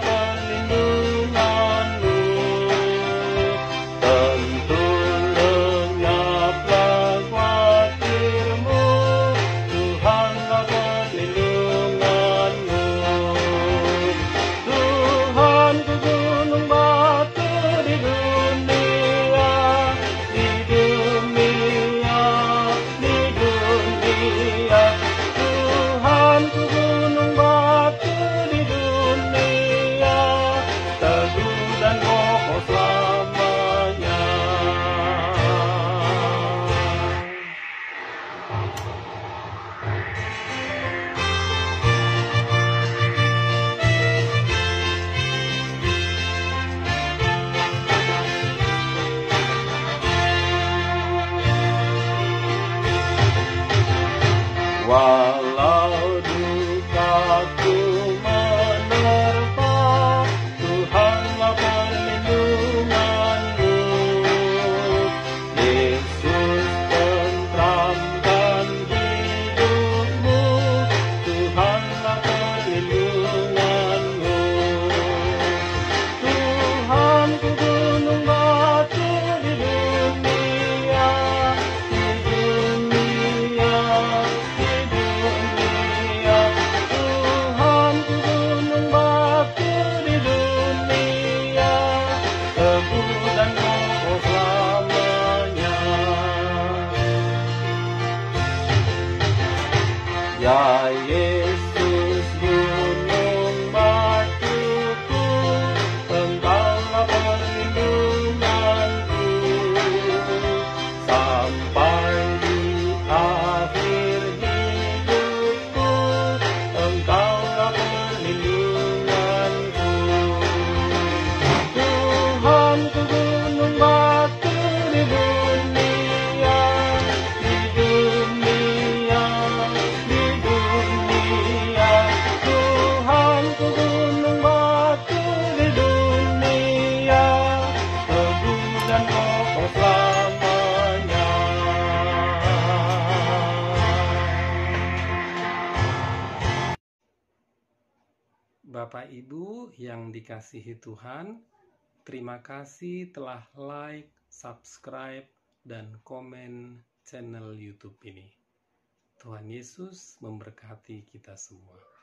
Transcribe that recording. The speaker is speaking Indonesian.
perlindungan-Mu. Tentu lenyaplah khawatir-Mu, Tuhanlah perlindungan-Mu. Tuhanku gunung batu di dunia, di dunia, di dunia. Tuhanku gunung batu di dunia, teguh dan kokoh selamanya. Walau dukaku menerpa, Tuhanlah perlindungan-Mu. Yesus tentramkan hidupmu, Tuhanlah perlindungan-Mu. Tuhanku gunung batu di dunia, di dunia, di dunia. Tuhanku gunung batu di dunia, teguh dan kokoh selamanya. Ya Yesus gunung batuku, Engkaulah perlindunganku. Sampai di akhir hidupku, Engkaulah perlindunganku. Tuhanku gunung batu di dunia, di dunia, di dunia. Tuhanku gunung batu di dunia, teguh dan kokoh selamanya. Bapak Ibu yang dikasihi Tuhan, terima kasih telah like, subscribe, dan komen channel YouTube ini. Tuhan Yesus memberkati kita semua.